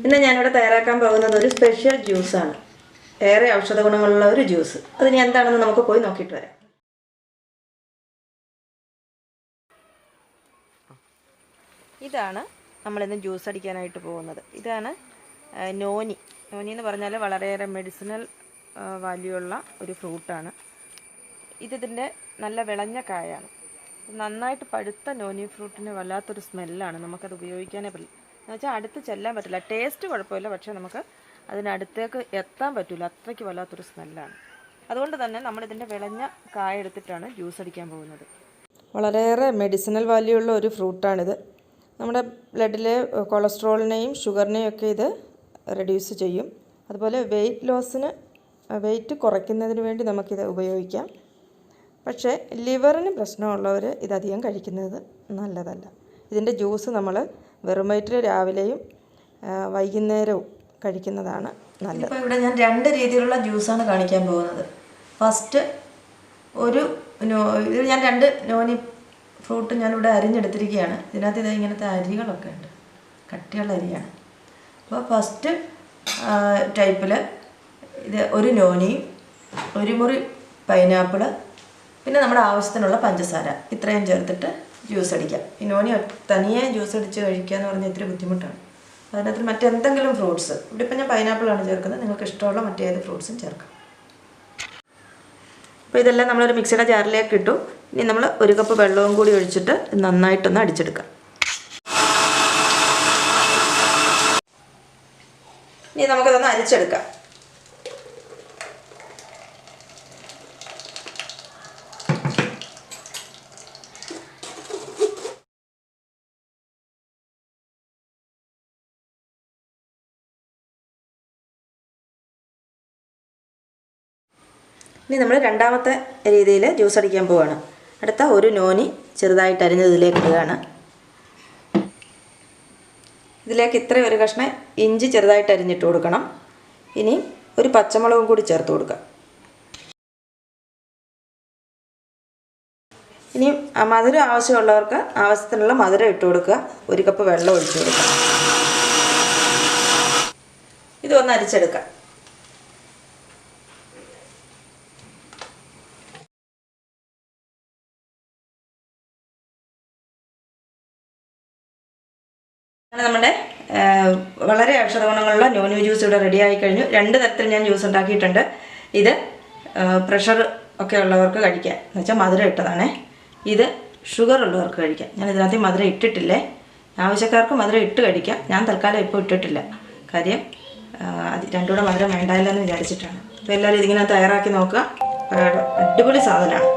ഇന്ന് ഞാനിവിടെ തയ്യാറാക്കാൻ പോകുന്നത് ഒരു സ്പെഷ്യൽ ജ്യൂസാണ്. ഏറെ ഔഷധ ഗുണങ്ങളുള്ള ഒരു ജ്യൂസ്. അതിന് എന്താണെന്ന് നമുക്ക് പോയി നോക്കിയിട്ട് വരാം. ഇതാണ് നമ്മളിന്ന് ജ്യൂസ് അടിക്കാനായിട്ട് പോകുന്നത്. ഇതാണ് നോനി. നോനി എന്ന് പറഞ്ഞാൽ വളരെയേറെ മെഡിസിനൽ വാല്യൂ ഉള്ള ഒരു ഫ്രൂട്ടാണ്. ഇതിൻ്റെ നല്ല വിളഞ്ഞ കായാണ്. നന്നായിട്ട് പഴുത്ത നോനി ഫ്രൂട്ടിന് വല്ലാത്തൊരു സ്മെല്ലാണ്. നമുക്കത് ഉപയോഗിക്കാനേ പറ്റില്ല. എന്ന് വെച്ചാൽ അടുത്ത് ചെല്ലാൻ പറ്റില്ല. ടേസ്റ്റ് കുഴപ്പമില്ല, പക്ഷേ നമുക്ക് അതിനടുത്തേക്ക് എത്താൻ പറ്റില്ല. അത്രയ്ക്ക് വല്ലാത്തൊരു സ്മെല്ലാണ്. അതുകൊണ്ട് തന്നെ നമ്മളിതിൻ്റെ വിളഞ്ഞ കായ എടുത്തിട്ടാണ് ജ്യൂസ് അടിക്കാൻ പോകുന്നത്. വളരെയേറെ മെഡിസിനൽ വാല്യൂ ഉള്ള ഒരു ഫ്രൂട്ടാണിത്. നമ്മുടെ ബ്ലഡിലെ കൊളസ്ട്രോളിനെയും ഷുഗറിനെയും ഒക്കെ ഇത് റെഡ്യൂസ് ചെയ്യും. അതുപോലെ വെയിറ്റ് കുറയ്ക്കുന്നതിന് വേണ്ടി നമുക്കിത് ഉപയോഗിക്കാം. പക്ഷേ ലിവറിന് പ്രശ്നമുള്ളവർ ഇതധികം കഴിക്കുന്നത് നല്ലതല്ല. ഇതിൻ്റെ ജ്യൂസ് നമ്മൾ വെറും വയറ്റിൽ രാവിലെയും വൈകുന്നേരവും കഴിക്കുന്നതാണ് നല്ലത്. ഇപ്പോൾ ഇവിടെ ഞാൻ 2 രീതിയിലുള്ള ജ്യൂസാണ് കാണിക്കാൻ പോകുന്നത്. ഫസ്റ്റ് ഇത് ഞാൻ 2 നോനി ഫ്രൂട്ട് ഞാനിവിടെ അരിഞ്ഞെടുത്തിരിക്കുകയാണ്. ഇതിനകത്ത് ഇങ്ങനത്തെ അരികളൊക്കെ ഉണ്ട്, കട്ടിയുള്ള അരിയാണ്. അപ്പോൾ ഫസ്റ്റ് ടൈപ്പിൽ ഇത് ഒരു നോനിയും 1 മുറി പൈനാപ്പിള്, പിന്നെ നമ്മുടെ ആവശ്യത്തിനുള്ള പഞ്ചസാര, ഇത്രയും ചേർത്തിട്ട് ജ്യൂസ് അടിക്കാം. ഈ നോനി തനിയെ ജ്യൂസ് അടിച്ച് കഴിക്കുക എന്ന് പറഞ്ഞാൽ ഇത്തിരി ബുദ്ധിമുട്ടാണ്. അതിനകത്ത് മറ്റെന്തെങ്കിലും ഫ്രൂട്ട്സ്, ഇവിടെ ഇപ്പം ഞാൻ പൈനാപ്പിളാണ് ചേർക്കുന്നത്. നിങ്ങൾക്ക് ഇഷ്ടമുള്ള മറ്റേത് ഫ്രൂട്ട്സും ചേർക്കാം. അപ്പോൾ ഇതെല്ലാം നമ്മളൊരു മിക്സിയുടെ ജാറിലേക്ക് ഇട്ടു. ഇനി നമ്മൾ 1 കപ്പ് വെള്ളവും കൂടി ഒഴിച്ചിട്ട് നന്നായിട്ടൊന്ന് അടിച്ചെടുക്കാം. ഇനി നമുക്കതൊന്ന് അരിച്ചെടുക്കാം. ഇനി നമ്മൾ രണ്ടാമത്തെ രീതിയിൽ ജ്യൂസ് അടിക്കാൻ പോവുകയാണ്. അടുത്ത ഒരു നോനി ചെറുതായിട്ട് അരിഞ്ഞത് ഇതിലേക്ക് ഇടുകയാണ്. ഇതിലേക്ക് ഇത്രയും ഒരു കഷ്ണം ഇഞ്ചി ചെറുതായിട്ട് അരിഞ്ഞിട്ട് കൊടുക്കണം. ഇനി ഒരു പച്ചമുളകും കൂടി ചേർത്ത് കൊടുക്കുക. ഇനി മധുരം ആവശ്യമുള്ളവർക്ക് ആവശ്യത്തിനുള്ള മധുരം ഇട്ട് കൊടുക്കുക. 1 കപ്പ് വെള്ളം ഒഴിച്ചു കൊടുക്കുക. ഇതൊന്ന് അരിച്ചെടുക്കാം. നമ്മുടെ വളരെ ഔഷധ ഗുണങ്ങളുള്ള നോനി ജ്യൂസ് ഇവിടെ റെഡി ആയി കഴിഞ്ഞു. 2 തരത്തിൽ ഞാൻ ജ്യൂസ് ഉണ്ടാക്കിയിട്ടുണ്ട്. ഇത് പ്രഷർ ഒക്കെ ഉള്ളവർക്ക് കഴിക്കാം, എന്ന് വെച്ചാൽ മധുരം ഇട്ടതാണേ. ഇത് ഷുഗർ ഉള്ളവർക്ക് കഴിക്കാം. ഞാൻ ഇതിനകത്ത് മധുരം ഇട്ടിട്ടില്ലേ. ആവശ്യക്കാർക്ക് മധുരം ഇട്ട് കഴിക്കാം. ഞാൻ തൽക്കാലം ഇപ്പോൾ ഇട്ടിട്ടില്ല. കാര്യം രണ്ടും കൂടെ മധുരം വേണ്ടായില്ലെന്ന് വിചാരിച്ചിട്ടാണ്. അപ്പോൾ എല്ലാവരും ഇതിങ്ങനെ തയ്യാറാക്കി നോക്കുക. അടിപൊളി സാധനമാണ്.